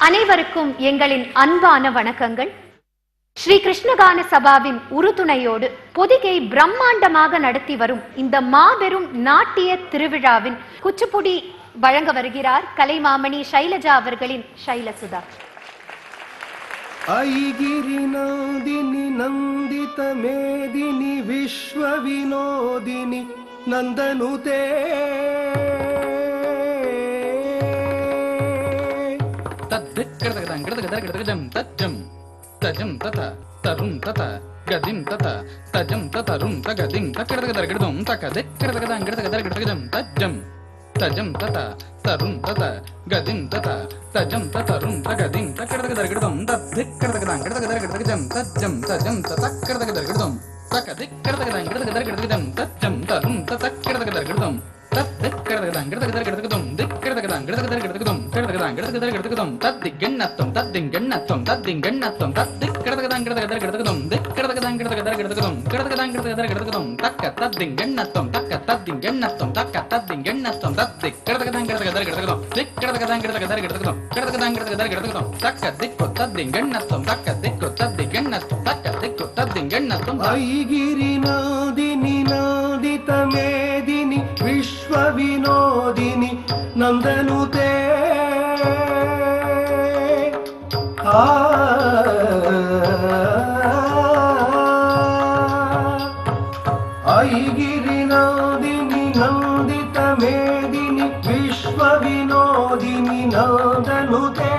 அனைவருக்கும் எங்களின் அன்பான வணக்கங்கள். ஸ்ரீ கிருஷ்ணகான சபாவின் உறுதுணையோடு பொதிகை பிரம்மாண்டமாக நடத்தி வரும் இந்த மாபெரும் நாட்டிய திருவிழாவின் குச்சிப்புடி வழங்க வருகிறார் கலைமாமணி ஷைலஜா அவர்களின் ஷைலசுதா. ஐகிரி நந்தினி நந்தித மேதினி விஸ்வ வினோதினி நந்தனுதே तजं तत तरुं तत गदिं तत तजं ततरुं तगदिं तकड़गदरगदं तकदिक्कड़गदंगड़गदरगदं तजं तजं तत तरुं तत गदिं तत तजं ततरुं तगदिं तकड़गदरगदं तदिक्कड़गदंगड़गदरगदं तजं तजं ततकड़गदरगदं तकदिक्कड़गदंगड़गदरगदं तजं तरुं ततकड़गदरगदं मेदिनी विश्व विनोदिनी नंदनुते ऐगिरिनादिनी नंदित मेदिनी विश्व विनोदिनी नंदनुते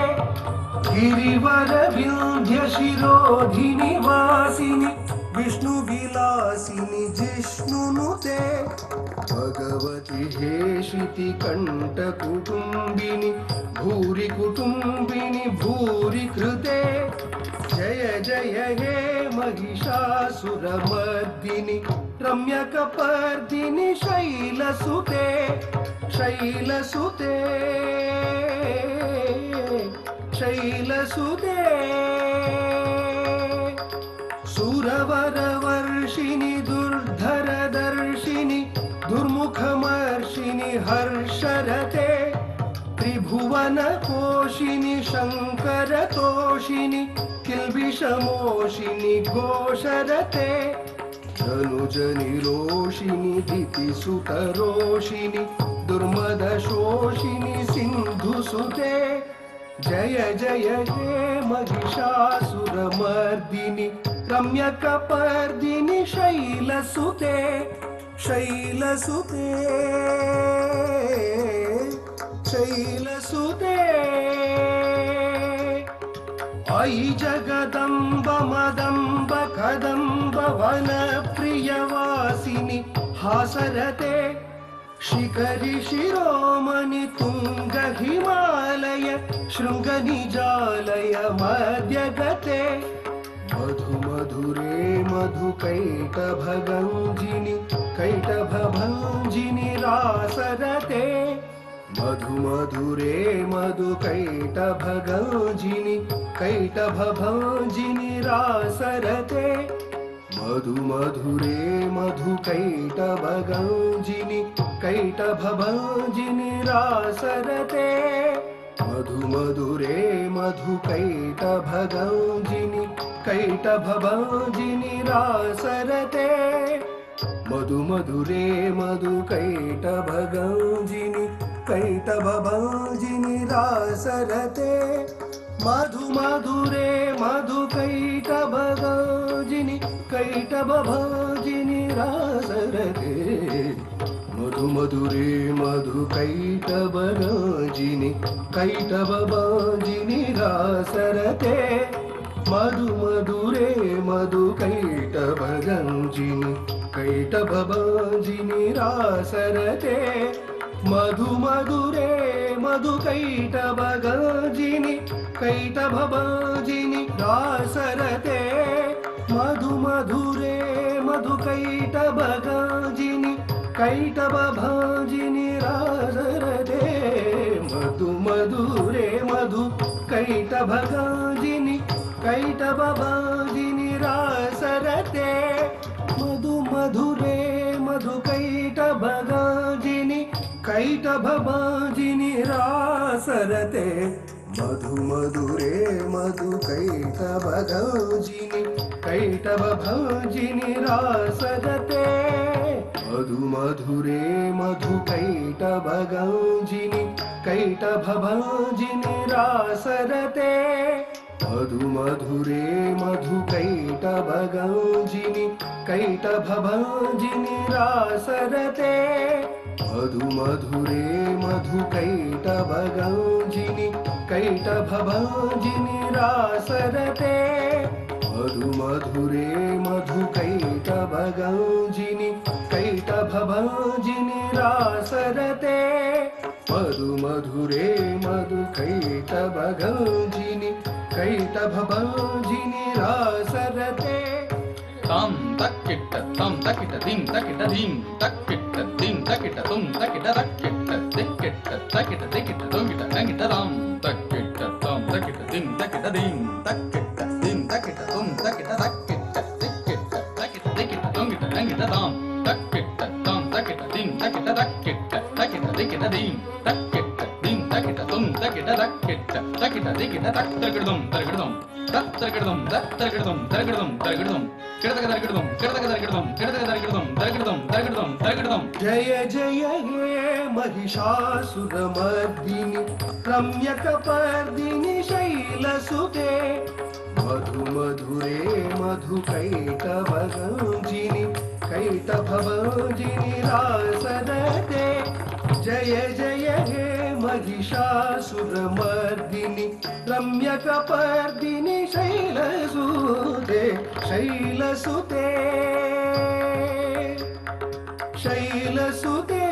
गिरिवर विंध्य शिरोधिनी वासिनी विष्णु विलासिनी जिष्णुनुते भगवती हेशिति कंठ कुटुंबिनी भूरि कुटुंबिनी भूरि कृते जय जय हे महिषासुरमर्दिनी रम्यकपर्दिनी शैलसुते शैलसुते शैलसुते सुरवरवर्षिणि दुर्धरदर्शिनि दुर्मुखमर्षिणि हर्षरते त्रिभुवनकोशिनि शङ्करतोषिनि किल्बिषमोषिनि घोषरते धनुजनिरोषिनि दितिसुतरोषिनि दुर्मदशोषिनि सिन्धुसुते जय जय हे महिषासुरमर्दिनि रम्यकपर्दिनि शैलसुते शैलसुते शैलसुते अयि जगदम्ब मदम्ब कदम्ब वनप्रियवासिनि हासरते शिखरि शिरोमणि तुंग हिमालय शृंग निजालय मध्यगते मधु मधुरे मधु कैटभगंजिनि कैटभभंजिनि रासरते मधु मधुरे मधु कैटभगंजिनि कैटभभंजिनि रासरते मधु मधुरे मधु कैटभगंजिनि कैटभभंजिनि रासरते मधु मधुरे मधु कैटभगंजिनि कैटभभंजिनि रासरते मधु मधुरे मधु कैटभगंजिनि कैटभभंजिनि रासरते मधु मधुरे मधु कैटभगंजिनि कैटभभंजिनि रासरते मधु मधुरे मधु कैटभगंजिनि कैटभभंजिनि रासरते मधु मधुरे मधु कैटभगंजिनि कैटभभंजिनि रासरते मधु मधुरे मधु कैटभगंजिनि कैटभभंजिनि रासरते मधु मधुरे मधु कैटभगंजिनि कैटभभंजिनि रासरते मधु मधुरे मधु कैटभगंजिनि कैटभभंजिनि रासरते मधु मधुरे मधु कैटभगंजिनि कैटभभंजिनि रासरते मधु मधुरे मधु कैटभगौजिनि कैटभभौजिनि रासरते मधु मधुरे मधु कैटभगौजिनि कैटभभौजिनि रासरते मधु मधुरे मधु कैटभगौजिनि कैटभभौजिनि रासरते मधु मधुरे मधु कैटभगौजिनि कैटभभौजिनि रासरते मधु मधुरे मधु कैटभगौजिनि कैटभभौजिनि रासरते मधु मधुरे मधु कैटभगौजिनि कैटभभौजिनि रासरते तां तक्किट्ट तां तक्किट्ट दीं तक्किट्ट दीं तक्किट्ट दीं तक्किट्ट तुं तक्किट्ट तक्किट्ट दिक्किट्ट तक्किट्ट दिक्किट्ट तुंगिट्ट तंगिट्ट तां तक्किट्ट तां तक्किट्ट दीं तक्किट्ट दीं तक्किट्ट दीं तक्किट्ट तुं तक्किट्ट तक्किट्ट दिक्किट्ट तक्किट्ट दिक्किट्ट तुंगिट्ट तंगिट्ट तां तक्किट्ट तां तक्किट्ट दीं तक्किट्ट तक्किट्ट तक्किट्ट दिक्किट्ट दीं तक्किट्ट दीं तक्किट्ट तुं तक्किट्ट तक्किट्ट तक्किट्ट दिक्किट्ट तक्किट्टगिडुं तर्गिडुं तत्तर्गिडुं तत्तर्गिडुं तर्गिडुं तर्गिडुं किडतगदर्गिडुं किडतगदर्गिडुं किडतगदर्गिडुं तर्गिडुं तर्गिडुं तर्गिडुं जय जय हे महिषासुरमर्दिनि रम्यकपर्दिनि शैलसुते मधु मधुरे मधु कैटभगौजिनि कैटभभौजिनि रासरते जय जय हे महिषासुरमर्दिनि रम्यकपर्दिनि शैलसुते शैलसुते शैलसुते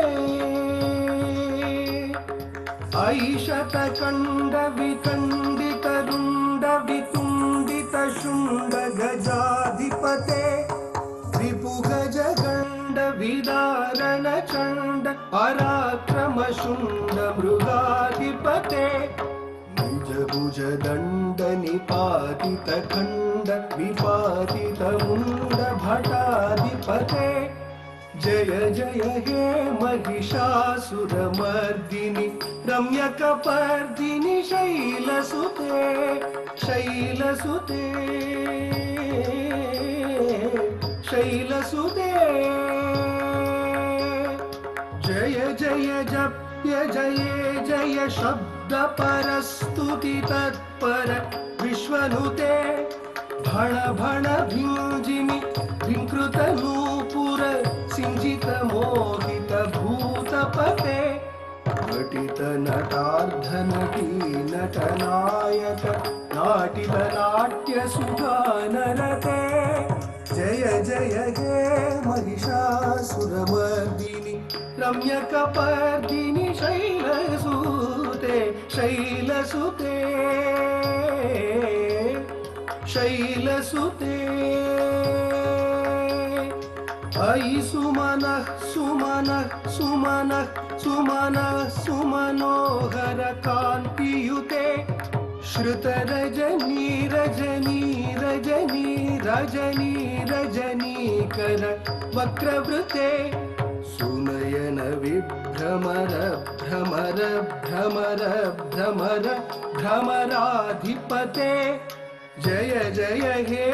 ऐशतकण्ड विकण्डितरुण्ड वितुण्डित शुण्ड गजाधिपते रिपुगजगण्ड विदारण चण्ड पराक्रम शुण्ड मृगाधिपते निज भुज दण्ड निपातित खण्ड विपातित मुण्ड भटाधिपते जय जय हे महिषासुरमर्दिनि रम्यकपर्दिनि शैलसुते शैलसुते शैलसुते जय जय जप्य जय जय शब्द परस्तुति तत्पर विश्वनुते भण भण भिञ्जिमि भिङ्कृत नूपुर सिञ्जित मोहित भूतपते नटित नटार्ध नटी नटनायक नाटित नाट्य सुगानरते जय जय हे महिषासुरमर्दिनि रम्यकपर्दिनि शैलसुते शैलसुते शैलसुते अयि सुमनः सुमनः सुमनः सुमनः सुमनोहर कान्तियुते श्रुतरजनी रजनी रजनी रजनी रजनीकर वक्रवृते सुनयन विभ्रमर भ्रमर भ्रमर भ्रमर भ्रमराधिपते जय जय हे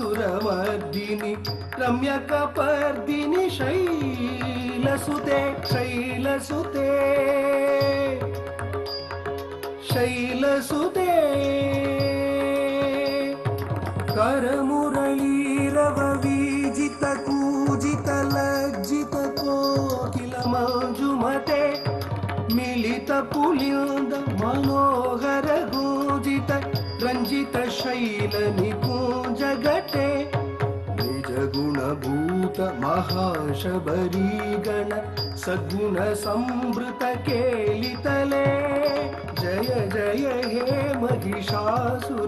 महिषासुरमर्दिनि रम्यकपर्दिनि शैलसुते शैलसुते शैलसुते करमुरलीरव वीजित कूजित लज्जित कोकिल मंजुमते मिलित पुलिंद मनोहर गूजित रंजित शैल निकुंजगटे निज गुणभूत महाशबरीगण सद्गुण संवृत केलितले जय जय हे महिषासुरमर्दिनि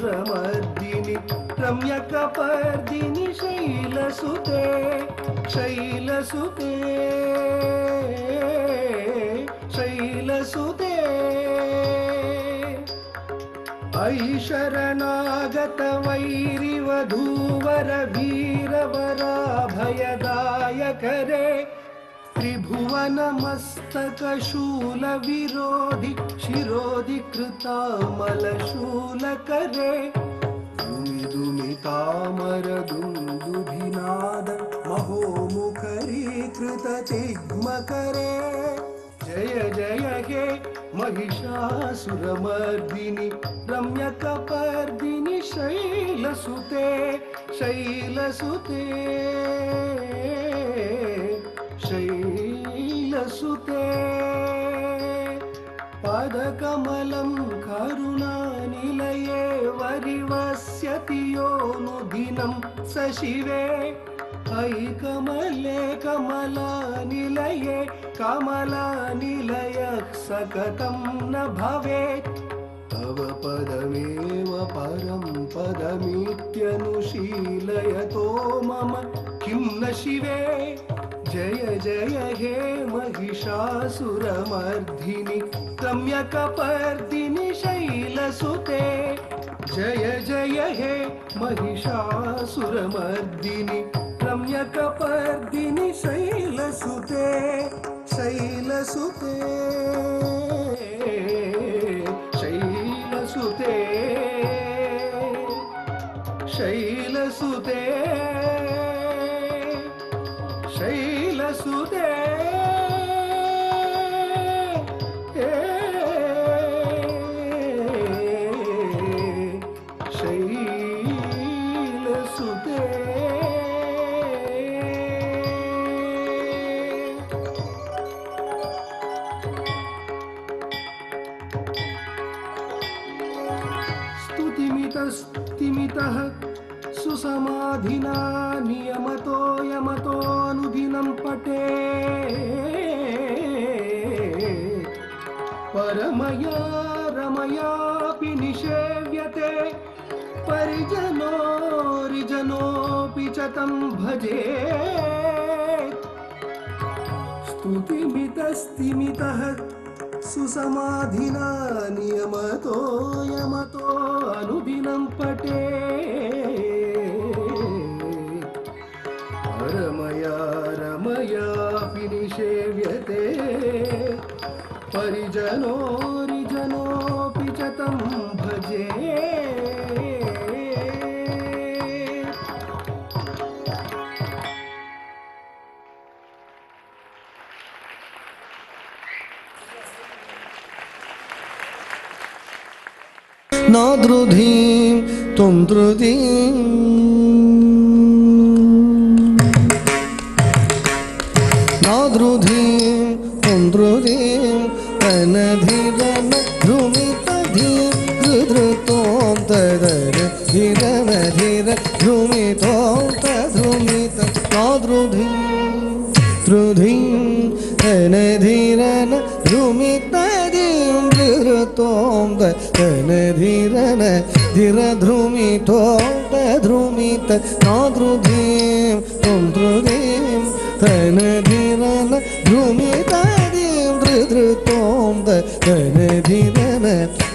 रम्यकपर्दिनि शैलसुते शैलसुते शैलसुते अयि शरणागत वैरिवधूवर वीरवराभयदायकरे त्रिभुवनमस्तकशूलविरोधि शिरोधिकृतामलशूलकरे दुमिदुमितामरदुन्दुभिनाद महोमुखरीकृतचिग्मकरे जय जय हे महिषासुरमर्दिनि रम्यकपर्दिनि शैलसुते शैलसुते शैलसुते पदकमलं करुणानिलये वरिवस्यति योऽनुदिनं स शिवे अयि कमले कमलानिलये कमलानिलयः सकतं न भवेत् तव पदमेव परं पदमित्यनुशीलयतो मम किं न शिवे जय जय हे महिषासुरमर्दिनि रम्यकपर्दिनि शैलसुते जय जय हे महिषासुरमर्दिनि रम्यकपर्दिनि शैलसुते शैलसुते शैलसुते शैलसुते शैलसुते शैलसुते स्तुतिमितस्तिमितः सुसमाधिना नियमतो यमतोऽनुदिनं पठे परमया रमयापि निषेव्यते परिजनोरिजनोऽपि च तं भजे स्तुतिमितस्तिमितः सुसमाधिना नियमतो यमतो अनुदिनं पठे रमया रमयापि निषेव्यते परिजनोरिजनोऽपि च तं भजे न द्रुधिं त्वं द्रुधिं न द्रुधिं त्वं द्रुधिं तनधिरन ध्रुमितधिं धृधृतों तदर धीरन धीर ध्रुमितों तद्रुमित न द्रुधिं द्रुधिं तनधिरन ध्रुमितधिं धृधृतों तनधिरन धीरध्रुमितों तद्रुमित न द्रुधिं त्वं द्रुधिं तनधिरन ध्रुमितधिं धृधृतों तनधिरन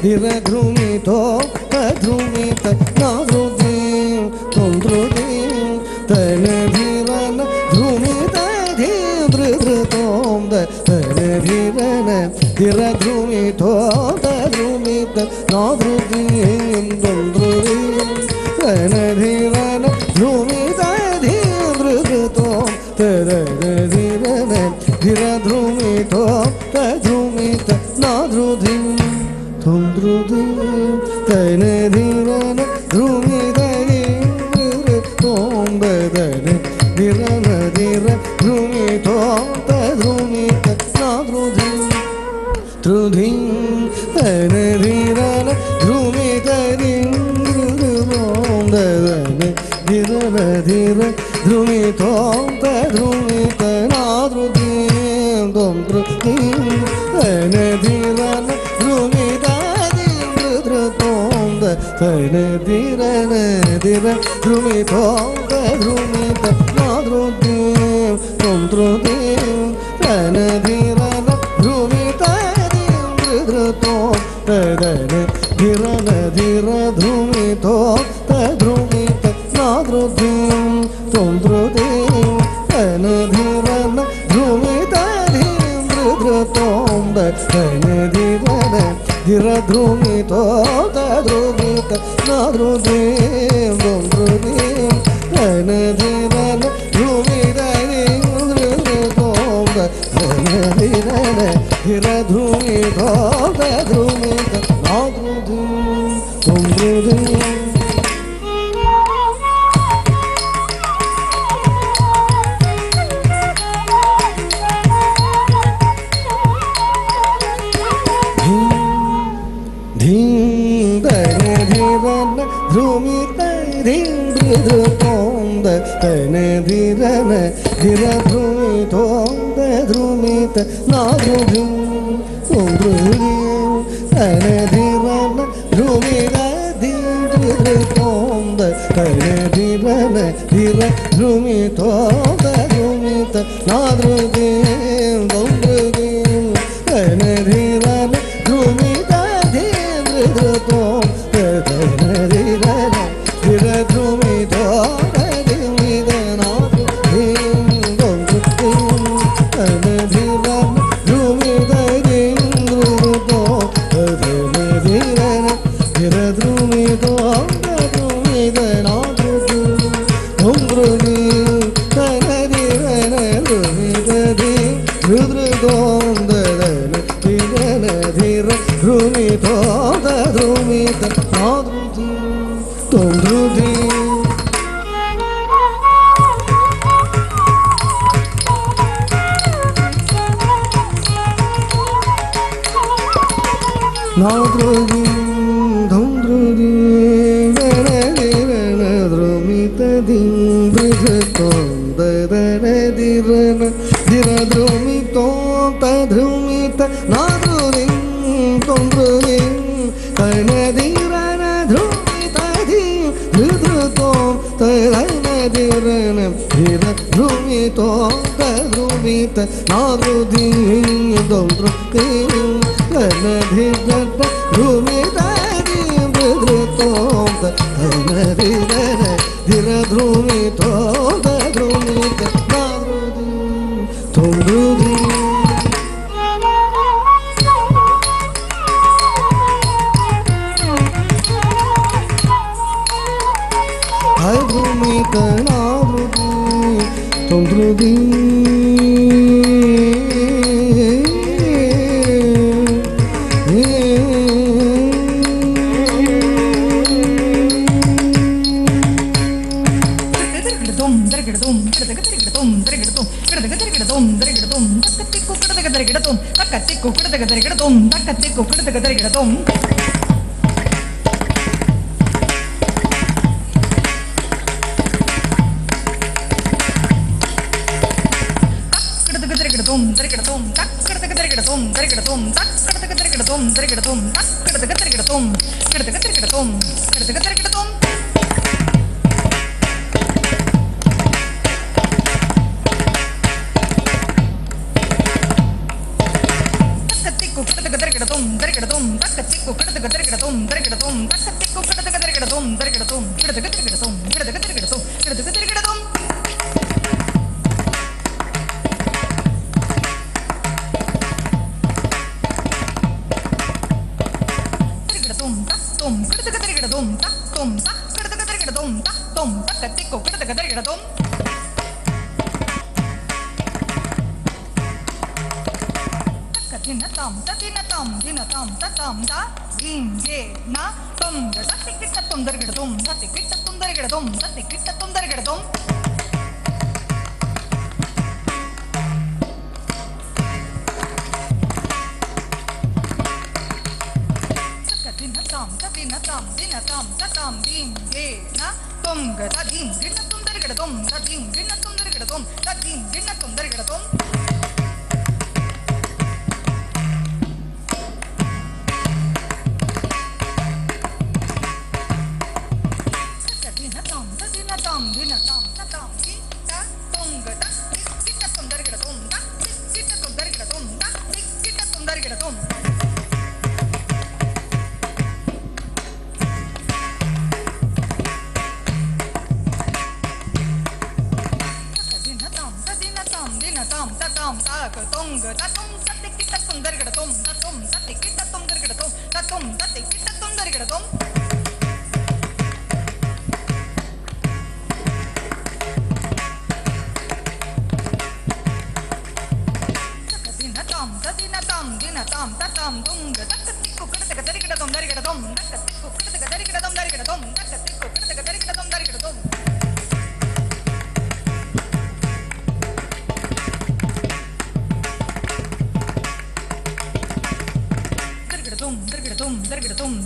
धीरध्रुमितों तद्रुमित न द्रुधिं त्वं द्रुधिं तनधिरन ध्रुमितधिं धृधृतों तनधिरन धीरध्रुमितों तद्रुमित न द्रुधिं त्वं द्रुधिं तनधिरन ध्रुमितधिं धृधृतों तनधिरन धीरध्रुमितों तद्रुमित न द्रुधिं त्वं द्रुधिं तनधिरन ध्रुमितधिं धृधृतों तनधिरन धीरध्रुमितों तद्रुमित न द्रुधिं द्रुधिं तनधिरन ध्रुमितधिं धृधृतों तनधिरन धीरध्रुमितों तद्रुमित न द्रुधिं त्वं द्रुधिं तनधिरन ध्रुमितधिं धृधृतों तनधिरन धीरध्रुमितों तद्रुमित न द्रुधिं त्वं द्रुधिं तनधिरन ध्रुमितधिं धृधृतों तनधिरन धीरध्रुमितों तद्रुमित न द्रुधिं त्वं द्रुधिं तनधिरन ध्रुमित ಧನ ಧಿರ ಧ್ರುಮಿತೋ ಧ್ರುಮಿತ ನಾದ್ರುದೀಂ ಧ್ರುದೀಂ ಧನ ಧಿರನ ಧ್ರುಮಿತ ಧ್ರುಮಿತೋಂ ಧನ ಧಿರನ ಧಿರ ಧ್ರುಮಿತೋ ಧ್ರುಮಿತ ನಾದ್ರುದೀಂ ಧ್ರುದೀಂ ಧಿರನ ಧಿರ ಧ್ರುಮಿತೋಂದ ಧ್ರುಮಿತ ನಾದ್ರುದೀಂ ಧನ ಧಿರನ ಧ್ರುಮಿತ ಧೀತೋಂದ ಧನ ಧಿರನ ಧಿರ ಧ್ರುಮಿತೋಂದ ಧ್ರುಮಿತ ನಾದ್ರುದೀಂ ಧ್ರುದೀಂ ಧನ ಧಿರನ ಧ್ರುಮಿತ ಧೀತೋಂ ಧನ ಧಿರನ ಧಿರ ಧ್ರುಮಿತೋ தத்தும் தரிகிடத்தும் தத்தும் தத்தி கிட்டத்தும் தரிகிடத்தும் தத்தும் தத்தி கிட்டத்தும் தரிகிடத்தும் dinattam tatam dunga takattikku kidathaka tharikidadum tharikidadum takattikku kidathaka tharikidadum tharikidadum takattikku kidathaka tharikidadum tharikidadum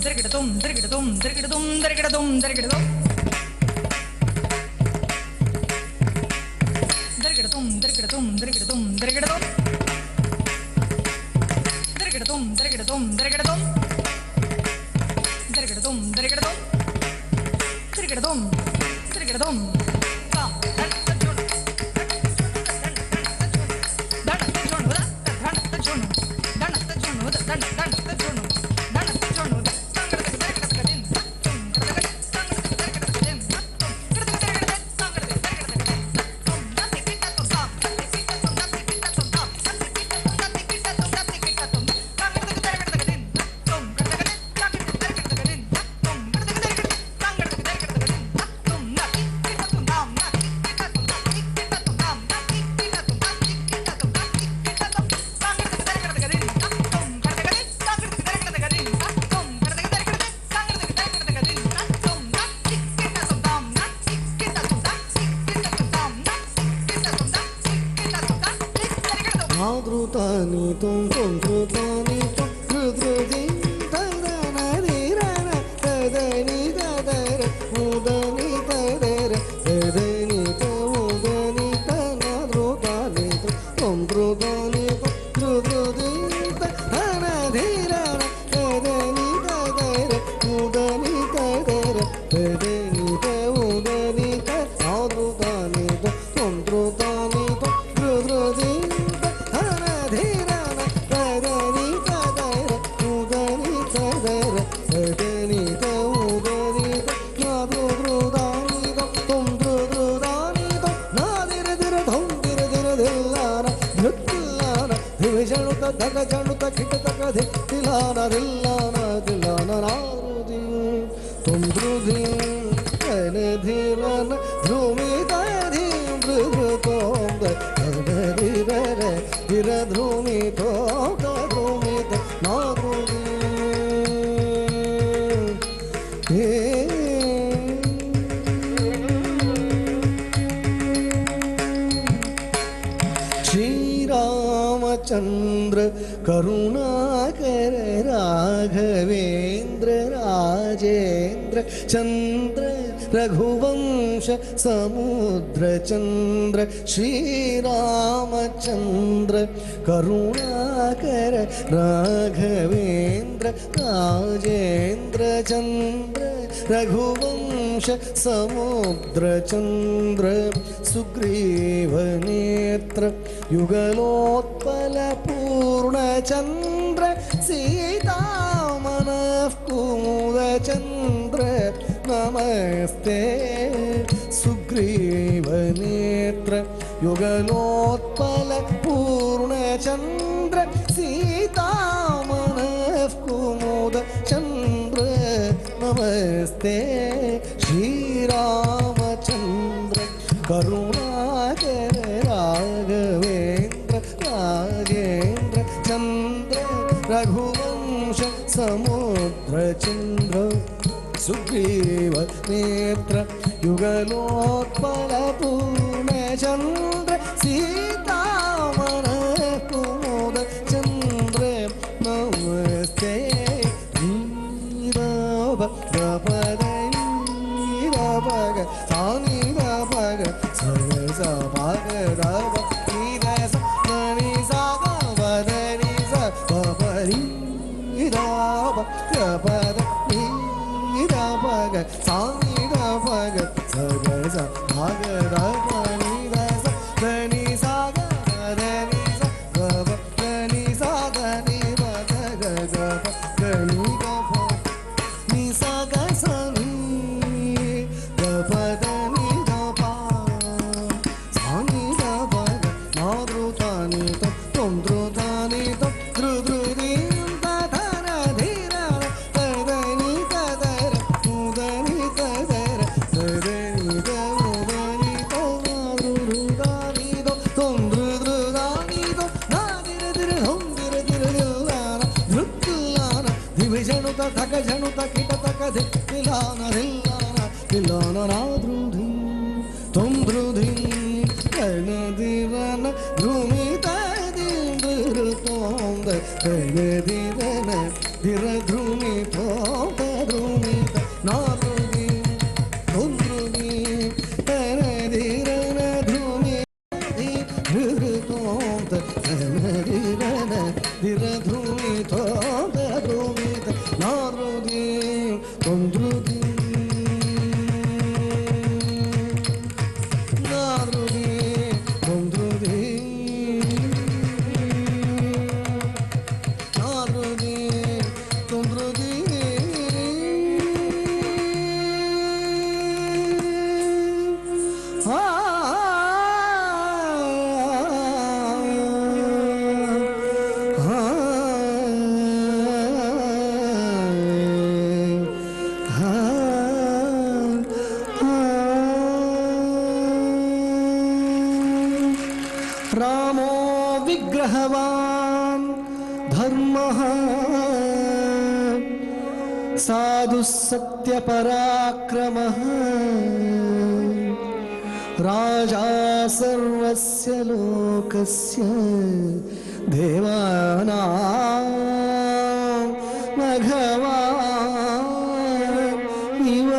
tharikidadum tharikidadum tharikidadum tharikidadum tharikidadum tharikidadum tharikidadum tharikidadum tharikidadum tharikidadum tharikidadum tharikidadum Dum dum dum dum Madrutani tum tum drutani tum drudrudi dadana nirana dadani dadara udani dadara dadani udani madrutani tum drudani tum drudrudi dadana nirana dadani dadara udani dadara dadani udani madrutani tum drudani tum drudrudi daga januta kita daga de dilana dilana dilana narudi tumbrudi ene dhirana dhrumi tari mrutom da dirare dira dhrumi to da dhrumi narudi Chandra Karunakara Raghavendra Rajendra Chandra Raghuvansha Samudra Chandra Shri Ramachandra Karunakara Raghavendra Rajendra Chandra Raghuvansha Samudra Chandra Sugriva Netra Yugalotpala Purna Chandra Sita Manaf Kumuda Chandra Namaste Sugriva Netra Yugalotpala Purna Chandra Sita Manaf Kumuda Chandra Namaste Shri Ramachandra Karunakara Raghavendra Rajendra Chandra Raghuvansha Samudra Chandra Sugriva Netra Yugalotpala Purna Chandra Sita Manakumoda Chandra Namaste Nirava Rapada Niravaga Sani Ravaga Saga Sabaga Rava Nidasa Nani Saga Vadani Sapapari Nirava Rapada Niravaga Sani Ravaga Saga Sabaga Rava Nidasa Nani Saga rillana rillana rillana nadrudhi tom drudhi kana dirana drumita dindur tom kana dirana diradrumi tom drumita nadrudhi tom drudhi kana dirana drumi didur tom kana dirana diradrumi tom drumita nadrudhi tom drudhi रामो विग्रहवान् धर्मः साधुः सत्यपराक्रमः राजा सर्वस्य लोकस्य देवानां भगवान् इव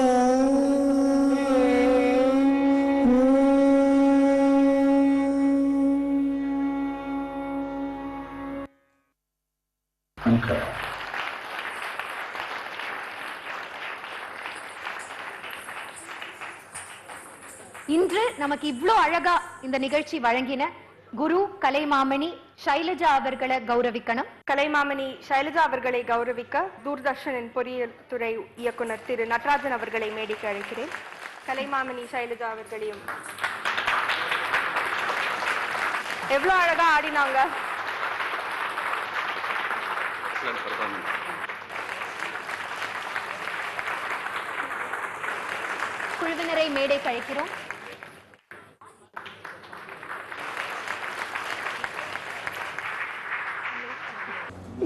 இன்று நமக்கு இவ்ளோ அழகா இந்த நிகழ்ச்சி வழங்கின குரு கலைமாமணி ஷைலஜா அவர்களை கௌரவிக்கணும். கலைமாமணி ஷைலஜா அவர்களை கௌரவிக்க தூர்தர்ஷனின் பொறியியல் துறை இயக்குனர் திரு நடராஜன் அவர்களை மேடைக்கு அழைக்கிறேன். கலைமாமணி ஷைலஜா அவர்களையும் எவ்வளவு அழகா ஆடினாங்க. குழுவினரை மேடைக்கு அழைக்கிறோம்.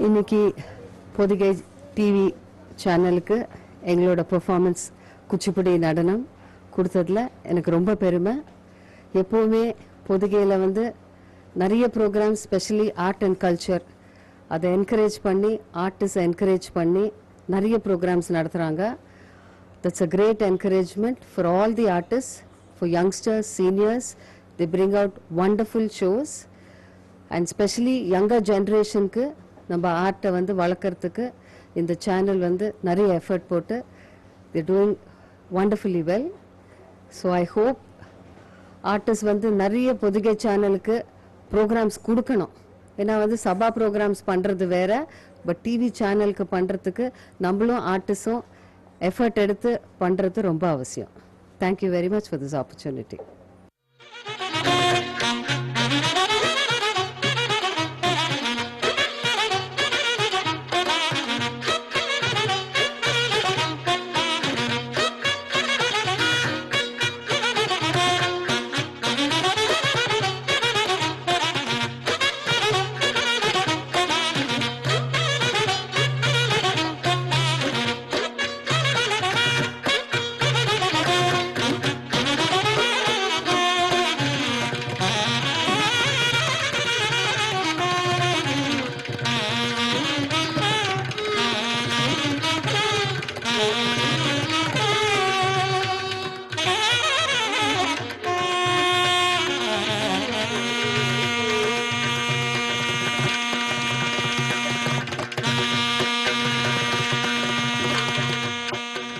இன்னைக்கு பொதிகை டிவி சேனலுக்கு எங்களோட பெர்ஃபார்மன்ஸ் குச்சிப்புடி நடனம் கொடுத்ததில் எனக்கு ரொம்ப பெருமை. எப்போவுமே பொதிகையில் வந்து நிறைய programme specially art and culture அதை என்கரேஜ் பண்ணி ஆர்டிஸ்ட் என்கரேஜ் பண்ணி நிறைய ப்ரோக்ராம்ஸ் நடத்துகிறாங்க. That's a great encouragement for all the artists, for youngsters, seniors. They bring out wonderful shows and especially younger generationக்கு நம்ம ஆர்ட்டை வந்து வளர்க்குறதுக்கு இந்த சேனல் வந்து நிறைய எஃபர்ட் போட்டு they're doing wonderfully well. So I hope artist வந்து நிறைய பொதிகை சேனலுக்கு ப்ரோக்ராம்ஸ் கொடுக்கணும். ஏன்னா வந்து சபா ப்ரோக்ராம்ஸ் பண்ணுறது வேற, பட் டிவி சேனலுக்கு பண்ணுறதுக்கு நம்மளும் ஆர்டிஸ்டும் எஃபர்ட் எடுத்து பண்ணுறது ரொம்ப அவசியம். Thank you very much for this opportunity.